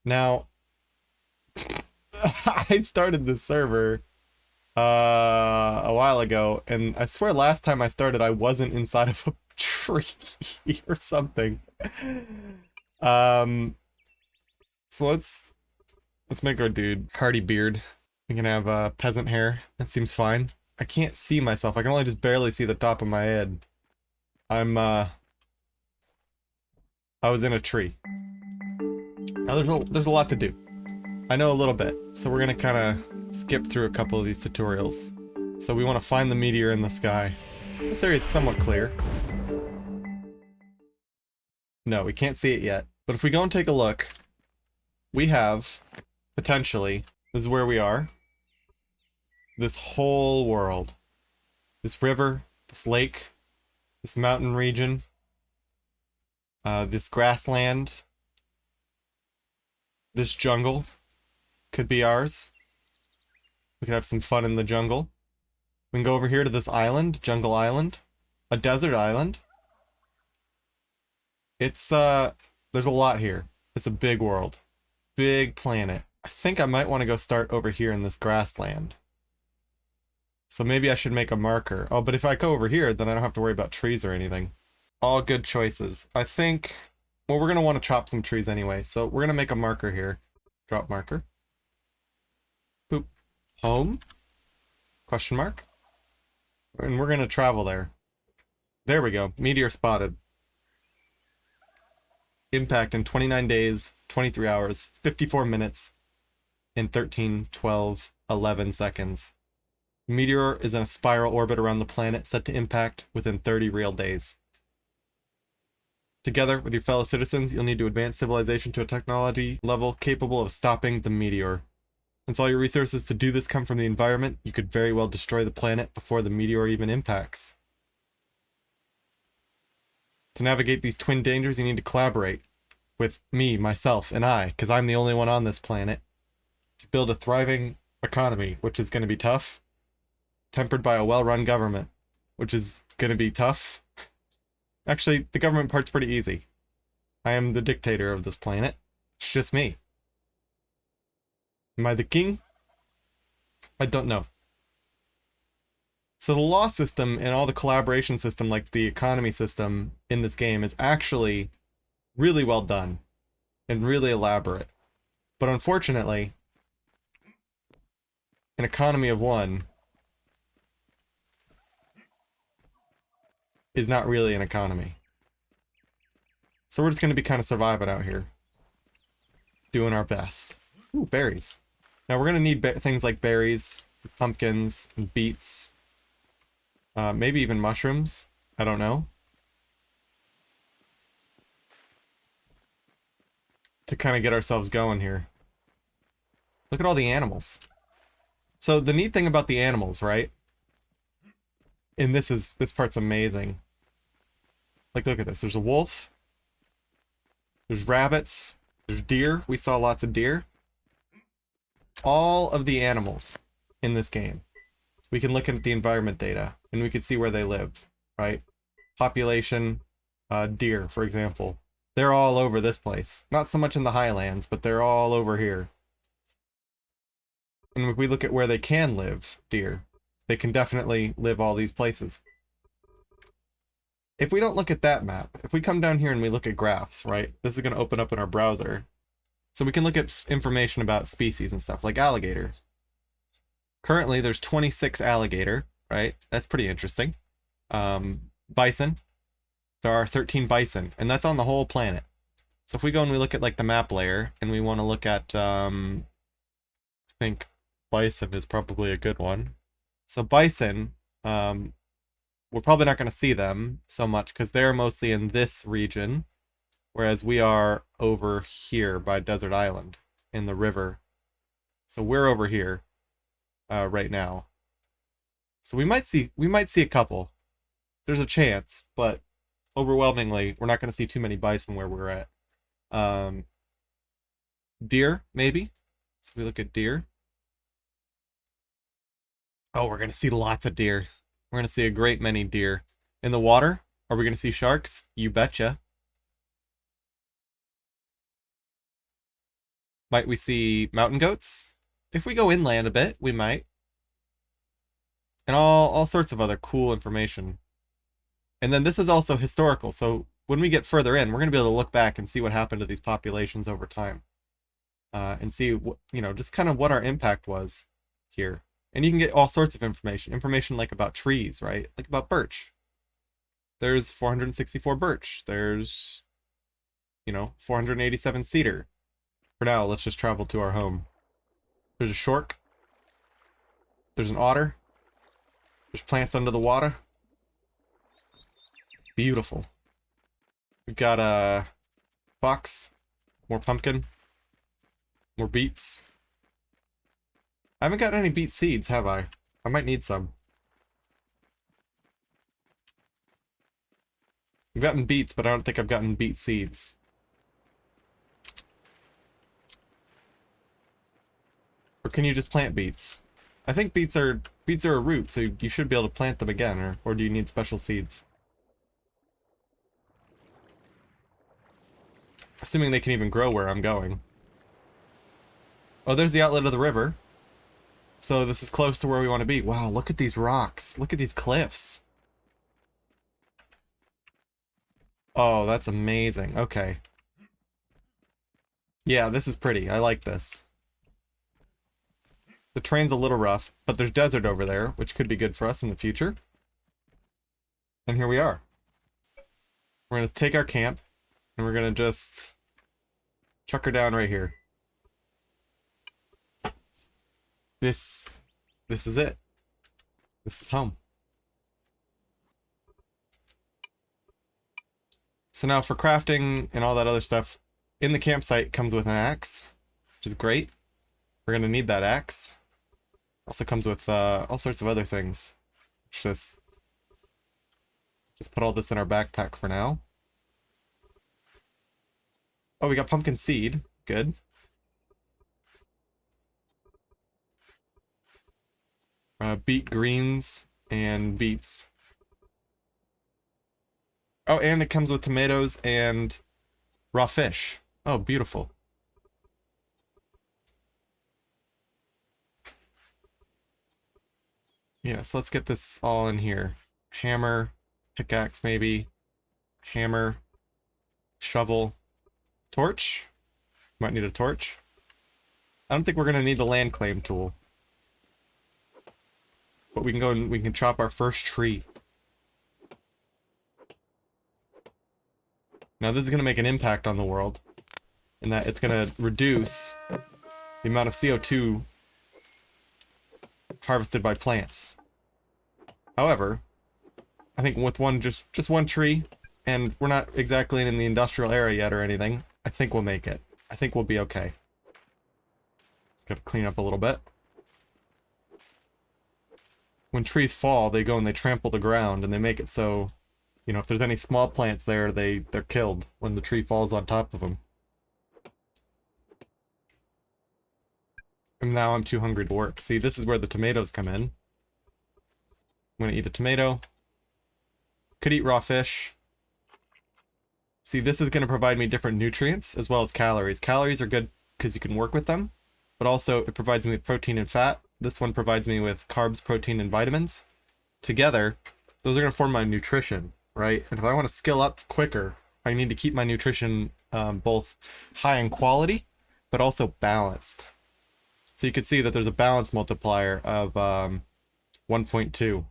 Now, I started this server a while ago, and I swear last time I started I wasn't inside of a tree or something. Um, so let's make our dude hardy beard. We can have peasant hair. That seems fine. I can't see myself. I can only just barely see the top of my head. I'm I was in a tree. Now there's a lot to do. I know a little bit, so we're gonna kind of skip through a couple of these tutorials. So we want to find the meteor in the sky. This area is somewhat clear. No, we can't see it yet. But if we go and take a look, we have, potentially, this is where we are. This whole world. This river, this lake, this mountain region, this grassland, this jungle could be ours. We could have some fun in the jungle. We can go over here to this island, Jungle Island, a desert island. It's, there's a lot here. It's a big world. Big planet. I think I might want to go start over here in this grassland. So maybe I should make a marker. Oh, but if I go over here, then I don't have to worry about trees or anything. All good choices. I think, well, we're going to want to chop some trees anyway, so we're going to make a marker here. Drop marker. Boop. Home? Question mark. And we're going to travel there. There we go. Meteor spotted. Impact in 29 days, 23 hours, 54 minutes, and 13, 12, 11 seconds. The meteor is in a spiral orbit around the planet, set to impact within 30 real days. Together with your fellow citizens, you'll need to advance civilization to a technology level capable of stopping the meteor. Since all your resources to do this come from the environment, you could very well destroy the planet before the meteor even impacts. To navigate these twin dangers, you need to collaborate with me, myself, and I, because I'm the only one on this planet, to build a thriving economy, which is going to be tough, tempered by a well-run government, which is going to be tough. Actually, the government part's pretty easy. I am the dictator of this planet. It's just me. Am I the king? I don't know. So the law system and all the collaboration system, like the economy system in this game, is actually really well done and really elaborate. But unfortunately, an economy of one is not really an economy. So we're just going to be kind of surviving out here. Doing our best. Ooh, berries. Now we're going to need things like berries, pumpkins, and beets. Maybe even mushrooms. I don't know. To kind of get ourselves going here. Look at all the animals. So the neat thing about the animals, right? And this part's amazing. Like, look at this. There's a wolf. There's rabbits. There's deer. We saw lots of deer. All of the animals in this game. We can look at the environment data, and we can see where they live, right? Population, deer, for example. They're all over this place. Not so much in the highlands, but they're all over here. And if we look at where they can live, deer, they can definitely live all these places. If we don't look at that map, if we come down here and we look at graphs, right? This is going to open up in our browser. So we can look at information about species and stuff, like alligator. Currently, there's 26 alligator, right? That's pretty interesting. Bison. There are 13 bison, and that's on the whole planet. So if we go and we look at, like, the map layer, and we want to look at, I think bison is probably a good one. So bison, we're probably not going to see them so much, because they're mostly in this region, whereas we are over here by Desert Island, in the river. So we're over here. Right now. So we might see a couple. There's a chance, but overwhelmingly, we're not going to see too many bison where we're at. Deer, maybe. So we look at deer. Oh, we're going to see lots of deer. We're going to see a great many deer. In the water, are we going to see sharks? You betcha. Might we see mountain goats? If we go inland a bit, we might. And all sorts of other cool information. And then this is also historical, so when we get further in, we're going to be able to look back and see what happened to these populations over time. And see, just kind of what our impact was here. And you can get all sorts of information. Information like about trees, right? Like about birch. There's 464 birch. There's, 487 cedar. For now, let's just travel to our home. There's a shork. There's an otter. There's plants under the water. Beautiful. We've got a fox. More pumpkin. More beets. I haven't gotten any beet seeds, have I? I might need some. I've gotten beets, but I don't think I've gotten beet seeds. Or can you just plant beets? I think beets are a root, so you should be able to plant them again, or do you need special seeds? Assuming they can even grow where I'm going. Oh, there's the outlet of the river. So this is close to where we want to be. Wow, look at these rocks. Look at these cliffs. Oh, that's amazing. Okay. Yeah, this is pretty. I like this. The terrain's a little rough, but there's desert over there, which could be good for us in the future. And here we are. We're going to take our camp, and we're going to just chuck her down right here. This is it. This is home. So now for crafting and all that other stuff, in the campsite comes with an axe, which is great. We're gonna need that axe. Also comes with all sorts of other things. Just put all this in our backpack for now. Oh, we got pumpkin seed. Good. Beet greens and beets. Oh, and it comes with tomatoes and raw fish. Oh, beautiful. Yeah, so let's get this all in here. Hammer, pickaxe maybe, hammer, shovel, torch. Might need a torch. I don't think we're gonna need the land claim tool. But we can go and we can chop our first tree. Now this is going to make an impact on the world, in that it's going to reduce the amount of CO2 harvested by plants. However, I think with just one tree, and we're not exactly in the industrial area yet or anything, I think we'll make it. I think we'll be okay. Just got to clean up a little bit. When trees fall, they go and they trample the ground, and they make it so, if there's any small plants there, they're killed when the tree falls on top of them. And now I'm too hungry to work. See, this is where the tomatoes come in. I'm gonna eat a tomato. Could eat raw fish. See, this is gonna provide me different nutrients as well as calories. Calories are good because you can work with them, but also it provides me with protein and fat. This one provides me with carbs, protein, and vitamins. Together, those are gonna form my nutrition, right? And if I want to skill up quicker, I need to keep my nutrition both high in quality, but also balanced. So you can see that there's a balance multiplier of 1.2.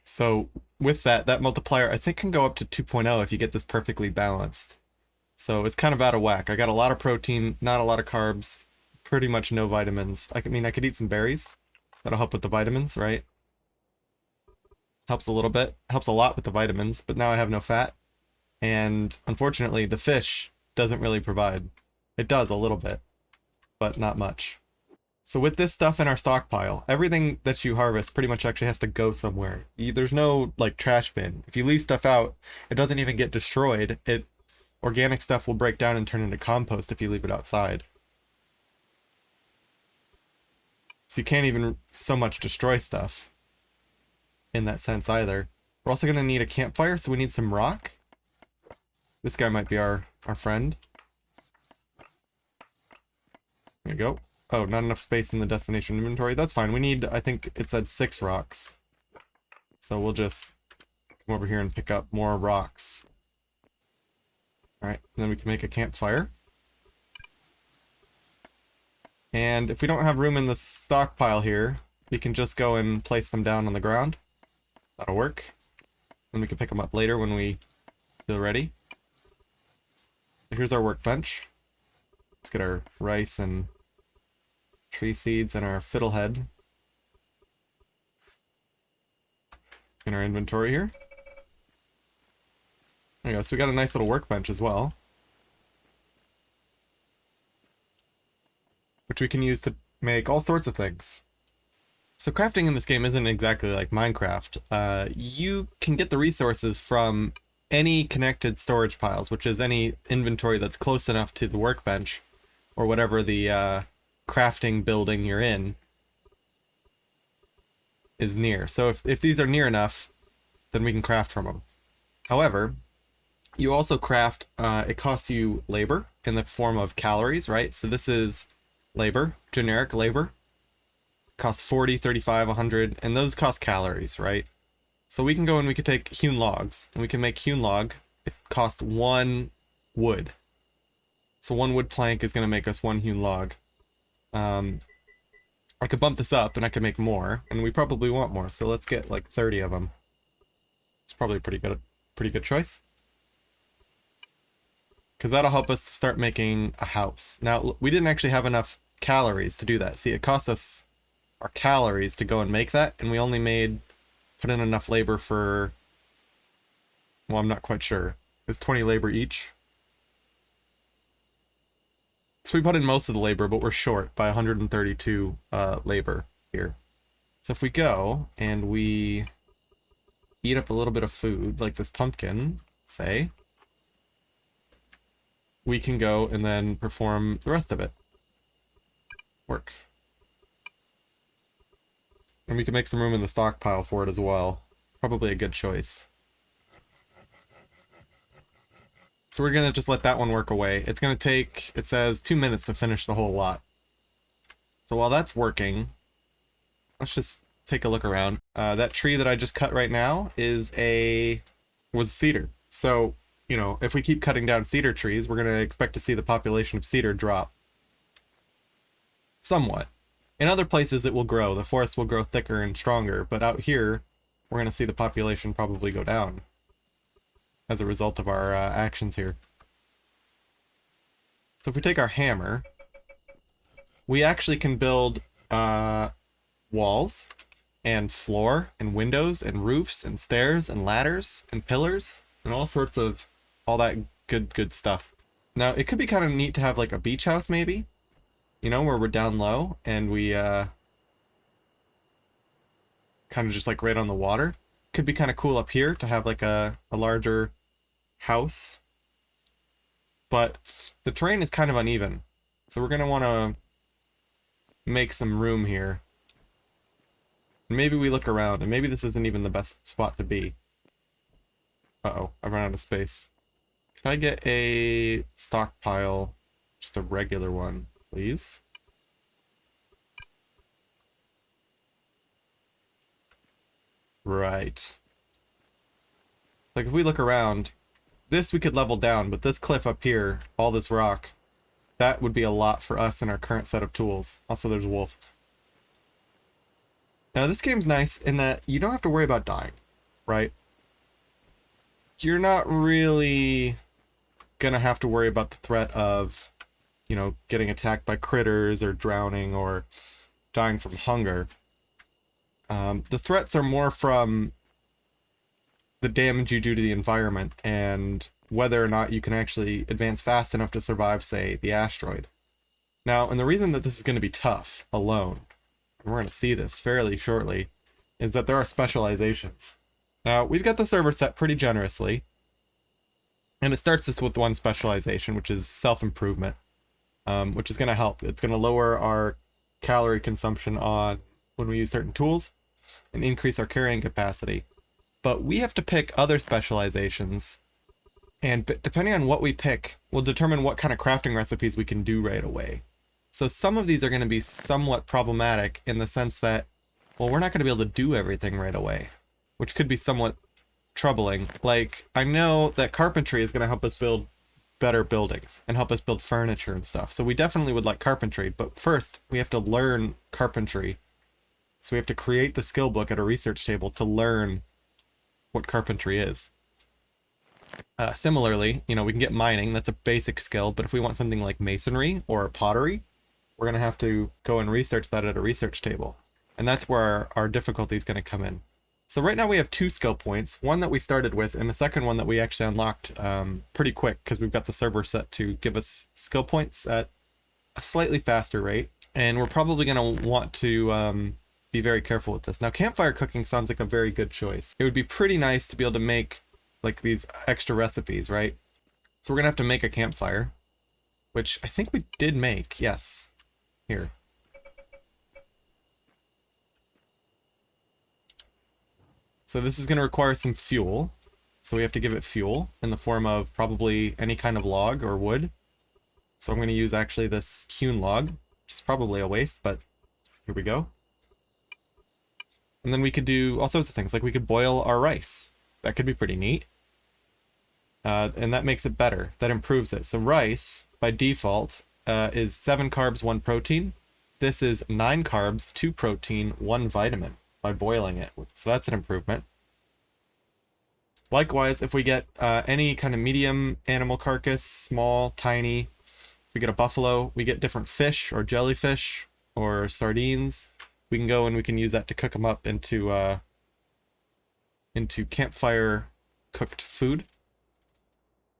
So with that multiplier, I think can go up to 2.0 if you get this perfectly balanced. So it's kind of out of whack. I got a lot of protein, not a lot of carbs, pretty much no vitamins. I could eat some berries. That'll help with the vitamins, right? Helps a little bit. Helps a lot with the vitamins, but now I have no fat. And unfortunately, the fish doesn't really provide. It does a little bit, but not much. So with this stuff in our stockpile, everything that you harvest pretty much actually has to go somewhere. There's no, like, trash bin. If you leave stuff out, it doesn't even get destroyed. Organic stuff will break down and turn into compost if you leave it outside. So you can't even so much destroy stuff in that sense either. We're also going to need a campfire, so we need some rock. This guy might be our friend. There you go. Oh, not enough space in the destination inventory. That's fine. We need, I think it said 6 rocks. So we'll just come over here and pick up more rocks. Alright, then we can make a campfire. And if we don't have room in the stockpile here, we can just go and place them down on the ground. That'll work. Then we can pick them up later when we feel ready. Here's our workbench. Let's get our rice and tree seeds and our fiddlehead in our inventory here. There you go, so we got a nice little workbench as well, which we can use to make all sorts of things. So crafting in this game isn't exactly like Minecraft. You can get the resources from any connected storage piles, which is any inventory that's close enough to the workbench, or whatever the crafting building you're in is near. So if these are near enough, then we can craft from them. However, you also craft, it costs you labor in the form of calories, right? So this is labor, generic labor. Costs 40, 35, 100, and those cost calories, right? So we can go and we can take hewn logs, and we can make hewn log. It costs 1 wood. So 1 wood plank is going to make us 1 hewn log. I could bump this up and I could make more, and we probably want more, so let's get like 30 of them. It's probably a pretty good choice. Because that'll help us to start making a house. Now, we didn't actually have enough calories to do that. See, it costs us our calories to go and make that, and we only put in enough labor for, well, I'm not quite sure. It's 20 labor each. So we put in most of the labor, but we're short by 132 labor here. So if we go and we eat up a little bit of food, like this pumpkin, say, we can go and then perform the rest of it. Work. And we can make some room in the stockpile for it as well. Probably a good choice. So we're gonna just let that one work away. It's gonna take, it says, 2 minutes to finish the whole lot. So while that's working, let's just take a look around. That tree that I just cut right now was cedar. So, you know, if we keep cutting down cedar trees, we're gonna expect to see the population of cedar drop. Somewhat. In other places it will grow. The forest will grow thicker and stronger, but out here, we're gonna see the population probably go down as a result of our actions here. So if we take our hammer, we actually can build walls and floor and windows and roofs and stairs and ladders and pillars and all sorts of all that good stuff. Now, it could be kind of neat to have like a beach house maybe, you know, where we're down low and we kind of just like right on the water. Could be kind of cool up here to have like a larger house, but the terrain is kind of uneven, so we're going to want to make some room here. Maybe we look around, and maybe this isn't even the best spot to be. Uh-oh, I ran out of space. Can I get a stockpile, just a regular one, please? Right. Like, if we look around, this we could level down, but this cliff up here, all this rock, that would be a lot for us in our current set of tools. Also, there's a wolf. Now, this game's nice in that you don't have to worry about dying, right? You're not really gonna have to worry about the threat of, you know, getting attacked by critters or drowning or dying from hunger. The threats are more from the damage you do to the environment and whether or not you can actually advance fast enough to survive, say, the asteroid. Now, and the reason that this is going to be tough alone, and we're going to see this fairly shortly, is that there are specializations. Now, we've got the server set pretty generously, and it starts us with one specialization, which is self-improvement, which is going to help. It's going to lower our calorie consumption on when we use certain tools and increase our carrying capacity. But we have to pick other specializations, and depending on what we pick will determine what kind of crafting recipes we can do right away. So some of these are going to be somewhat problematic in the sense that, well, we're not going to be able to do everything right away, which could be somewhat troubling. Like, I know that carpentry is going to help us build better buildings and help us build furniture and stuff. So we definitely would like carpentry, but first we have to learn carpentry. So we have to create the skill book at a research table to learn what carpentry is. Similarly, you know, we can get mining, that's a basic skill, but if we want something like masonry or pottery, we're going to have to go and research that at a research table. And that's where our difficulty is going to come in. So right now we have 2 skill points, one that we started with, and the second one that we actually unlocked pretty quick, because we've got the server set to give us skill points at a slightly faster rate. And we're probably going to want to be very careful with this. Now, campfire cooking sounds like a very good choice. It would be pretty nice to be able to make like these extra recipes, right? So we're going to have to make a campfire, which I think we did make, yes. Here. So this is going to require some fuel. So we have to give it fuel in the form of probably any kind of log or wood. So I'm going to use actually this hewn log, which is probably a waste, but here we go. And then we could do all sorts of things, like we could boil our rice. That could be pretty neat. And that makes it better. That improves it. So rice, by default, is 7 carbs, 1 protein. This is 9 carbs, 2 protein, 1 vitamin by boiling it. So that's an improvement. Likewise, if we get any kind of medium animal carcass, small, tiny, if we get a buffalo, we get different fish or jellyfish or sardines. We can go and we can use that to cook them up into campfire cooked food.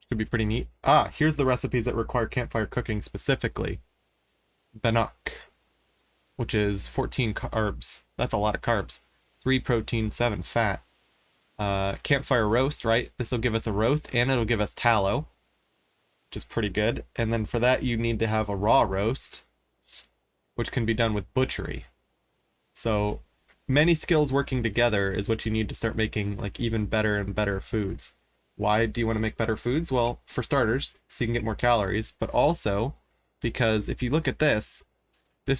Could be pretty neat. Here's the recipes that require campfire cooking specifically. Bannock, which is 14 carbs. That's a lot of carbs. 3 protein, 7 fat. Campfire roast, right? This will give us a roast and it'll give us tallow, which is pretty good. And then for that you need to have a raw roast, which can be done with butchery. So many skills working together is what you need to start making like even better and better foods. Why do you want to make better foods? Well, for starters, so you can get more calories, but also because if you look at this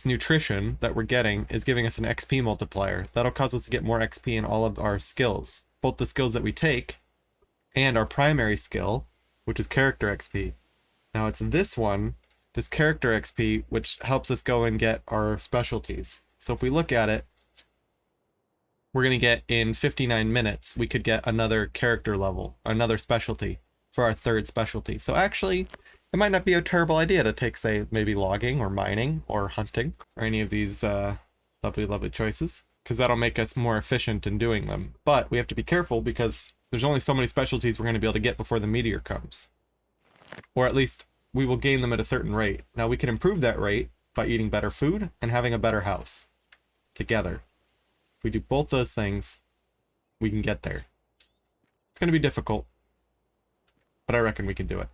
nutrition that we're getting is giving us an XP multiplier. That'll cause us to get more XP in all of our skills, both the skills that we take and our primary skill, which is character XP. Now it's this one, this character XP, which helps us go and get our specialties. So if we look at it, we're going to get in 59 minutes, we could get another character level, another specialty for our 3rd specialty. So actually, it might not be a terrible idea to take, say, maybe logging or mining or hunting or any of these lovely, lovely choices, because that'll make us more efficient in doing them. But we have to be careful because there's only so many specialties we're going to be able to get before the meteor comes. Or at least we will gain them at a certain rate. Now we can improve that rate by eating better food and having a better house together. If we do both those things, we can get there. It's going to be difficult, but I reckon we can do it.